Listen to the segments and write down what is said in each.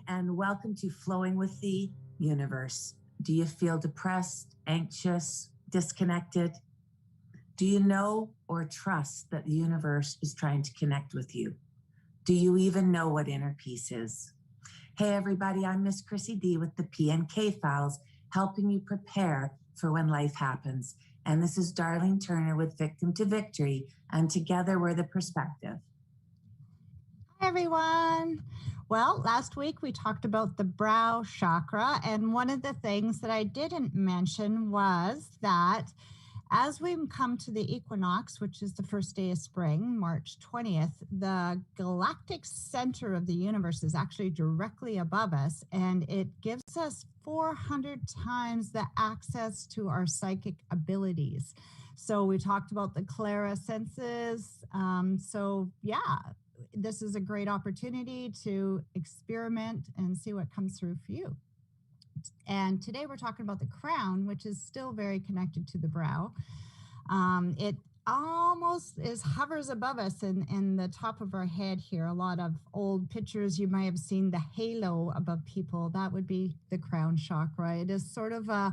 And welcome to Flowing with the Universe. Do you feel depressed, anxious, disconnected? Do you know or trust that the universe is trying to connect with you? Do you even know what inner peace is? Hey, everybody, I'm Miss Chrissy D with the PNK Files, helping you prepare for when life happens. And this is Darlene Turner with Victim to Victory, and together we're the perspective. Hi, everyone. Well, last week we talked about the brow chakra, and one of the things that I didn't mention was that as we come to the equinox, which is the first day of spring, March 20th, the galactic center of the universe is actually directly above us, and it gives us 400 times the access to our psychic abilities. So we talked about the clairsenses. This is a great opportunity to experiment and see what comes through for you. And today we're talking about the crown, which is still very connected to the brow. It almost hovers above us in the top of our head here. A lot of old pictures, you might have seen the halo above people. That would be the crown chakra. It is sort of a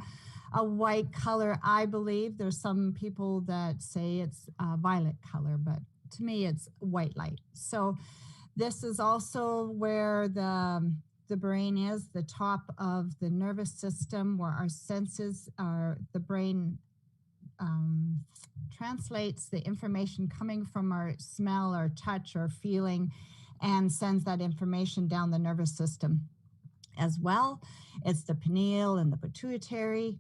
white color, I believe. There's some people that say it's a violet color, but to me, it's white light. So this is also where the brain is, the top of the nervous system, where our senses are. The brain translates the information coming from our smell or touch or feeling and sends that information down the nervous system as well. It's the pineal and the pituitary,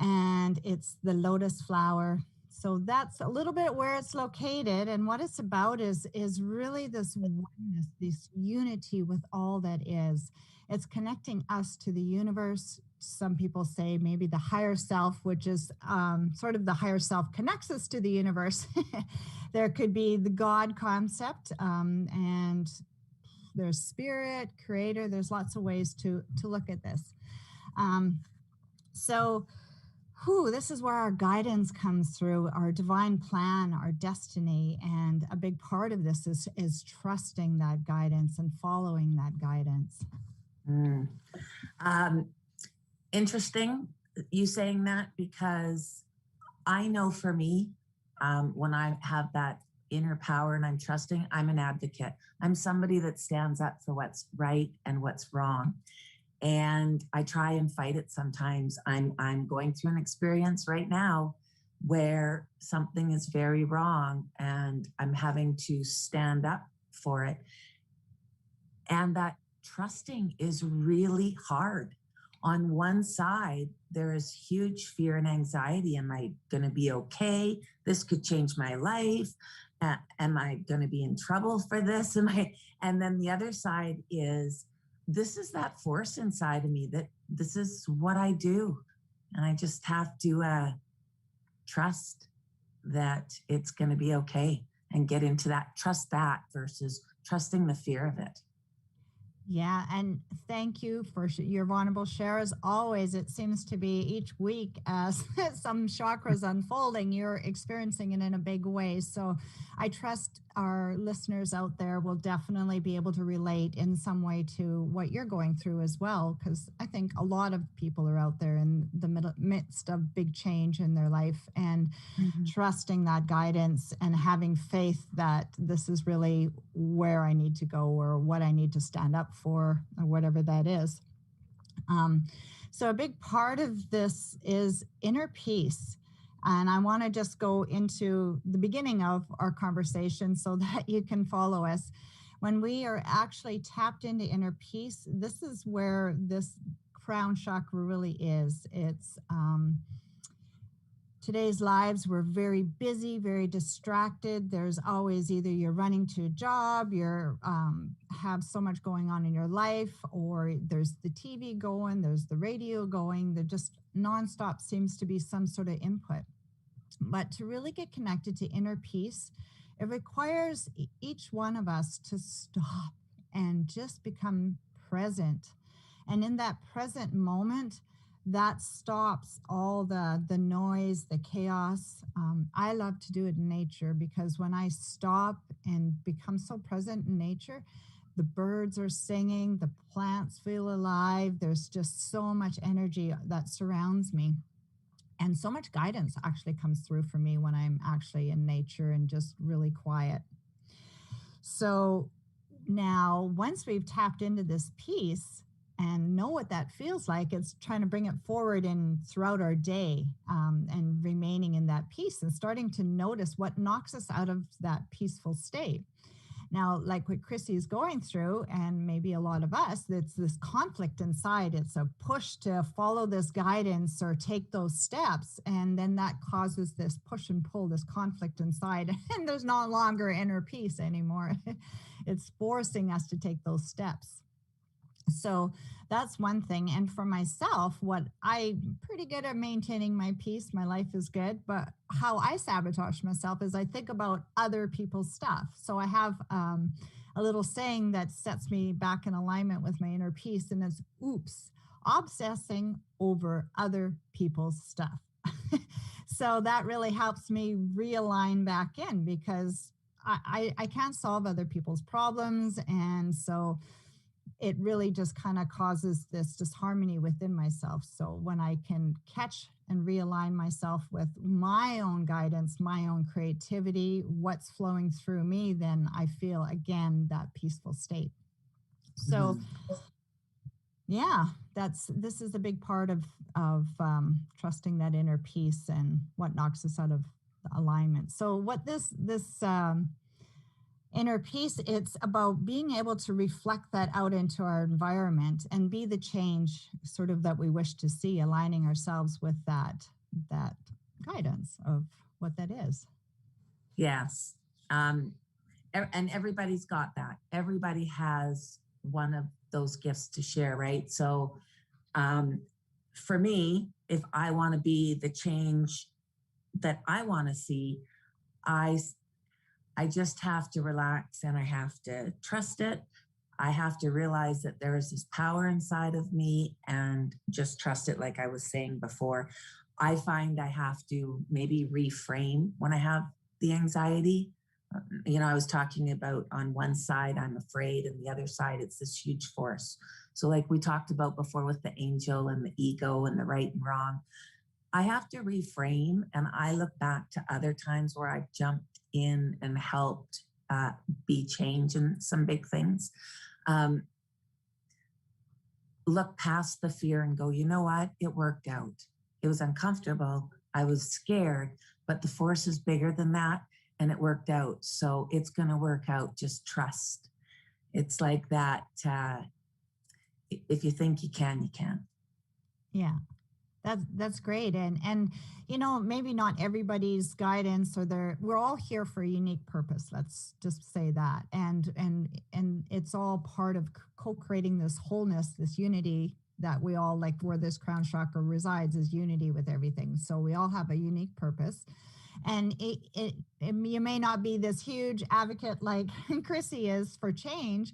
and it's the lotus flower. So that's a little bit where it's located, and what it's about is really this oneness, this unity with all that is. It's connecting us to the universe. Some people say maybe the higher self, which is sort of the higher self connects us to the universe. There could be the God concept, and there's spirit, creator. There's lots of ways to look at this. This is where our guidance comes through, our divine plan, our destiny. And a big part of this is trusting that guidance and following that guidance. Interesting you saying that, because I know for me, when I have that inner power and I'm trusting, I'm an advocate. I'm somebody that stands up for what's right and what's wrong. And I try and fight it sometimes. I'm going through an experience right now where something is very wrong and I'm having to stand up for it. And that trusting is really hard. On one side, there is huge fear and anxiety. Am I going to be okay? This could change my life. Am I going to be in trouble for this? And then the other side is, this is that force inside of me that this is what I do. And I just have to trust that it's going to be okay and get into that, trust that versus trusting the fear of it. Yeah, and thank you for your vulnerable share. As always, it seems to be each week as some chakras unfolding, you're experiencing it in a big way. So I trust our listeners out there will definitely be able to relate in some way to what you're going through as well, because I think a lot of people are out there in the midst of big change in their life, and trusting that guidance and having faith that this is really where I need to go or what I need to stand up for or whatever that is. So a big part of this is inner peace. And I want to just go into the beginning of our conversation so that you can follow us. When we are actually tapped into inner peace, this is where this crown chakra really is. It's today's lives, we're very busy, very distracted. There's always either you're running to a job, you're have so much going on in your life, or there's the TV going, there's the radio going. There just nonstop seems to be some sort of input. But to really get connected to inner peace, it requires each one of us to stop and just become present. And in that present moment, that stops all the noise, the chaos. I love to do it in nature, because when I stop and become so present in nature, The birds are singing, the plants feel alive. There's just so much energy that surrounds me. And so much guidance actually comes through for me when I'm actually in nature and just really quiet. So now, once we've tapped into this piece and know what that feels like, it's trying to bring it forward in throughout our day, and remaining in that peace and starting to notice what knocks us out of that peaceful state. Now, like what Chrissy is going through, and maybe a lot of us, it's this conflict inside. It's a push to follow this guidance or take those steps. And then that causes this push and pull, this conflict inside. And there's no longer inner peace anymore. It's forcing us to take those steps. So that's one thing. And for myself, what I'm pretty good at maintaining my peace, my life is good. But how I sabotage myself is I think about other people's stuff. So I have a little saying that sets me back in alignment with my inner peace, and it's oops, obsessing over other people's stuff. So that really helps me realign back in, because I can't solve other people's problems. And so it really just kind of causes this disharmony within myself. So when I can catch and realign myself with my own guidance, my own creativity, what's flowing through me, then I feel again that peaceful state. So yeah, this is a big part of trusting that inner peace and what knocks us out of alignment. So what this inner peace, it's about being able to reflect that out into our environment and be the change sort of that we wish to see, aligning ourselves with that guidance of what that is. Yes. And everybody's got that. Everybody has one of those gifts to share, right? So for me, if I want to be the change that I want to see, I just have to relax and I have to trust it. I have to realize that there is this power inside of me and just trust it, like I was saying before. I find I have to maybe reframe when I have the anxiety. I was talking about on one side, I'm afraid, and the other side, it's this huge force. So, like we talked about before with the angel and the ego and the right and wrong, I have to reframe. And I look back to other times where I've jumped in and helped be change in some big things. Look past the fear and go, you know what? It worked out. It was uncomfortable. I was scared, but the force is bigger than that, and it worked out. So it's going to work out. Just trust. It's like that. If you think you can, you can. Yeah. That's great. And maybe not everybody's guidance or we're all here for a unique purpose. Let's just say that. And it's all part of co-creating this wholeness, this unity that we all like, where this crown chakra resides is unity with everything. So we all have a unique purpose. And you may not be this huge advocate like Chrissy is for change,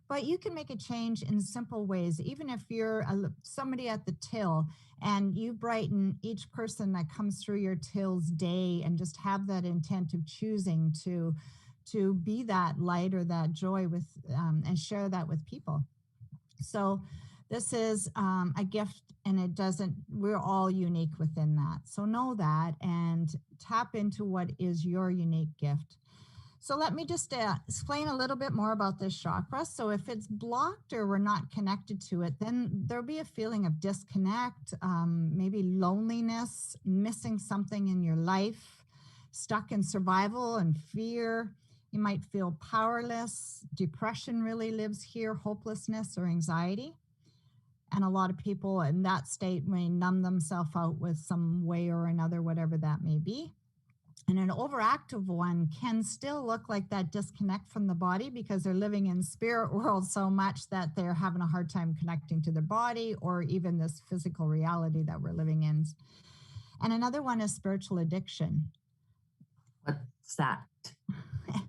but you can make a change in simple ways. Even if you're somebody at the till and you brighten each person that comes through your till's day and just have that intent of choosing to be that light or that joy with and share that with people. So this is a gift, and we're all unique within that. So know that and tap into what is your unique gift. So let me just explain a little bit more about this chakra. So if it's blocked or we're not connected to it, then there'll be a feeling of disconnect, maybe loneliness, missing something in your life, stuck in survival and fear. You might feel powerless. Depression really lives here, hopelessness or anxiety. And a lot of people in that state may numb themselves out with some way or another, whatever that may be. And an overactive one can still look like that disconnect from the body because they're living in spirit world so much that they're having a hard time connecting to their body or even this physical reality that we're living in. And another one is spiritual addiction. What's that?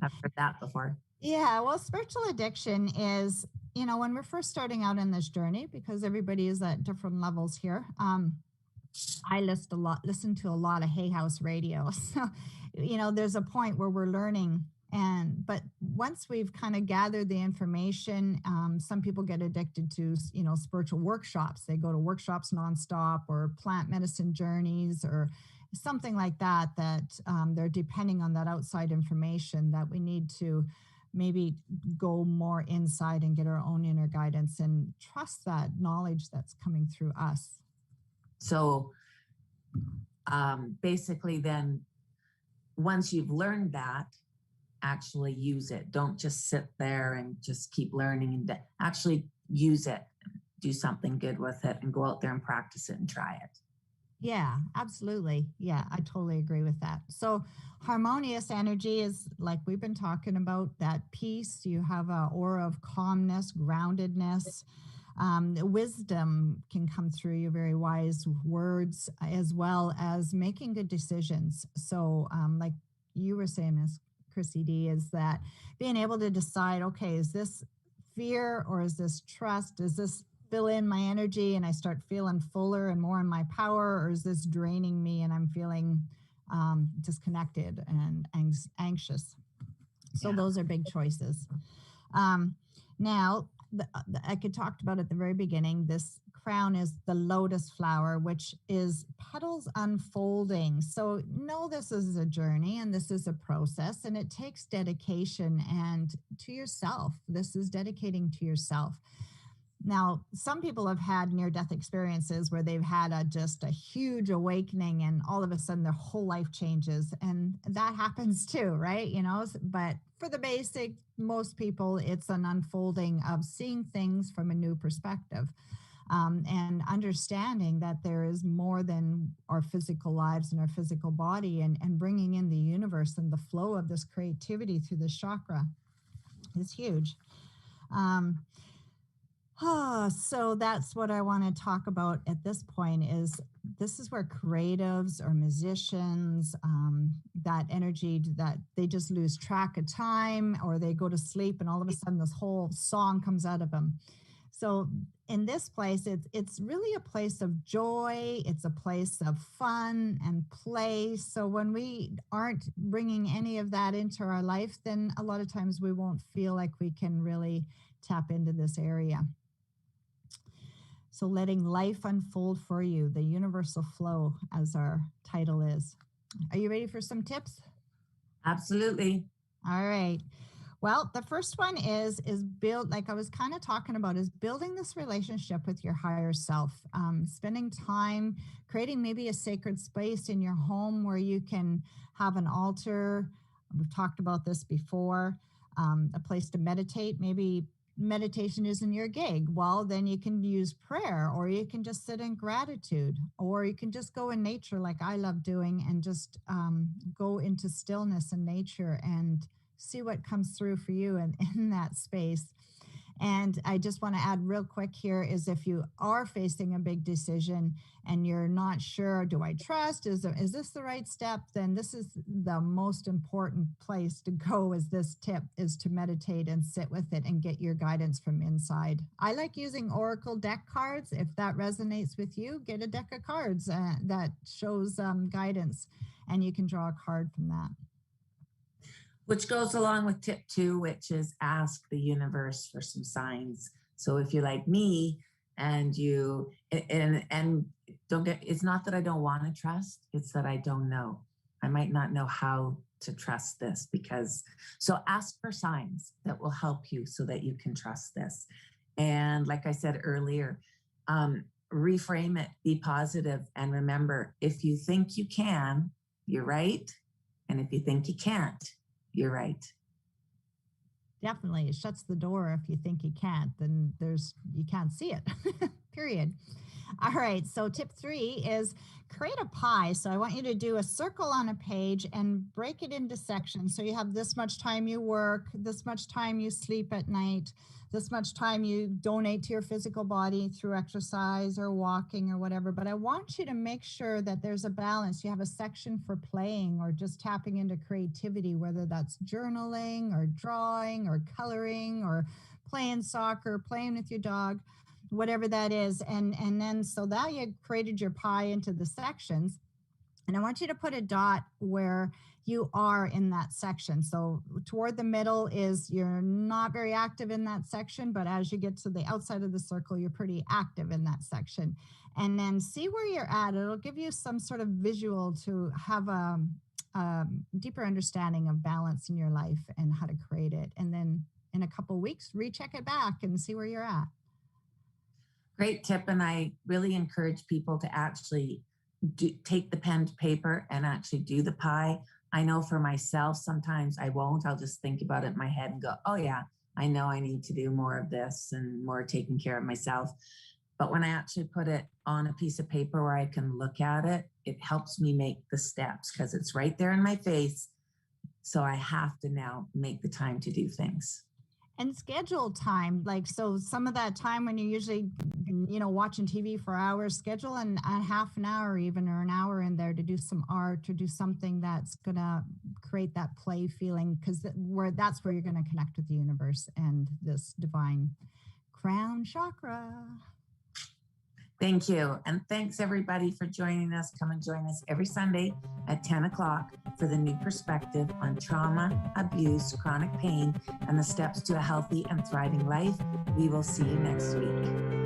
I've heard that before. Yeah, well, spiritual addiction is, when we're first starting out in this journey, because everybody is at different levels here. I listen to a lot of Hay House radio. So, there's a point where we're learning And but once we've kind of gathered the information, some people get addicted to, spiritual workshops. They go to workshops nonstop, or plant medicine journeys, or something like that, they're depending on that outside information, that we need to maybe go more inside and get our own inner guidance and trust that knowledge that's coming through us. So basically, then once you've learned that, actually use it. Don't just sit there and just keep learning, and actually use it, do something good with it, and go out there and practice it and try it. Yeah, absolutely. Yeah, I totally agree with that. So, harmonious energy is like we've been talking about, that peace. You have a aura of calmness, groundedness. Wisdom can come through your very wise words, as well as making good decisions. So, like you were saying, Miss Chrissy D, is that being able to decide, okay, is this fear or is this trust? Is this fill in my energy and I start feeling fuller and more in my power, or is this draining me and I'm feeling disconnected and anxious? So Yeah. those are big choices. Now, I could talked about at the very beginning, this crown is the lotus flower, which is petals unfolding. So know this is a journey and this is a process, and it takes dedication and to yourself. This is dedicating to yourself. Now, some people have had near death experiences where they've had just a huge awakening, and all of a sudden their whole life changes. And that happens too, right? But for the basic, most people, it's an unfolding of seeing things from a new perspective, and understanding that there is more than our physical lives and our physical body, and bringing in the universe and the flow of this creativity through the chakra is huge. Um, so that's what I want to talk about at this point. Is this is where creatives or musicians, that energy, that they just lose track of time, or they go to sleep and all of a sudden this whole song comes out of them. So in this place, it's really a place of joy. It's a place of fun and play. So when we aren't bringing any of that into our life, then a lot of times we won't feel like we can really tap into this area. So, letting life unfold for you, the universal flow, as our title is. Are you ready for some tips? Absolutely. All right. Well, the first one is build, like I was kind of talking about, is building this relationship with your higher self. Spending time creating maybe a sacred space in your home where you can have an altar. We've talked about this before. A place to meditate. Maybe meditation isn't your gig. Well, then you can use prayer, or you can just sit in gratitude, or you can just go in nature, like I love doing, and just go into stillness and nature and see what comes through for you in that space. And I just want to add real quick here, is if you are facing a big decision and you're not sure, do I trust? Is this the right step? Then this is the most important place to go. Is this tip is to meditate and sit with it and get your guidance from inside. I like using Oracle deck cards. If that resonates with you, get a deck of cards that shows guidance, and you can draw a card from that. Which goes along with tip 2, which is ask the universe for some signs. So if you're like me and and don't get, it's not that I don't want to trust, it's that I don't know. I might not know how to trust this, so ask for signs that will help you so that you can trust this. And like I said earlier, reframe it, be positive, and remember, if you think you can, you're right. And if you think you can't, you're right. Definitely. It shuts the door. If you think you can't, then you can't see it. Period. All right. So tip 3 is create a pie. So I want you to do a circle on a page and break it into sections. So you have this much time you work, this much time you sleep at night, this much time you donate to your physical body through exercise or walking or whatever. But I want you to make sure that there's a balance. You have a section for playing or just tapping into creativity, whether that's journaling or drawing or coloring or playing soccer, playing with your dog, whatever that is. And then so that you created your pie into the sections. And I want you to put a dot where you are in that section. So toward the middle is you're not very active in that section, but as you get to the outside of the circle, you're pretty active in that section. And then see where you're at. It'll give you some sort of visual to have a deeper understanding of balance in your life and how to create it. And then in a couple of weeks, recheck it back and see where you're at. Great tip. And I really encourage people to actually take the pen to paper and actually do the pie. I know for myself, sometimes I won't. I'll just think about it in my head and go, oh, yeah, I know I need to do more of this and more taking care of myself. But when I actually put it on a piece of paper where I can look at it, it helps me make the steps because it's right there in my face. So I have to now make the time to do things. And schedule time, like, so some of that time when you're usually, watching TV for hours, schedule a half an hour even, or an hour in there to do some art, or do something that's gonna create that play feeling, because that's where you're going to connect with the universe and this divine crown chakra. Thank you. And thanks everybody for joining us. Come and join us every Sunday at 10 o'clock for the new perspective on trauma, abuse, chronic pain, and the steps to a healthy and thriving life. We will see you next week.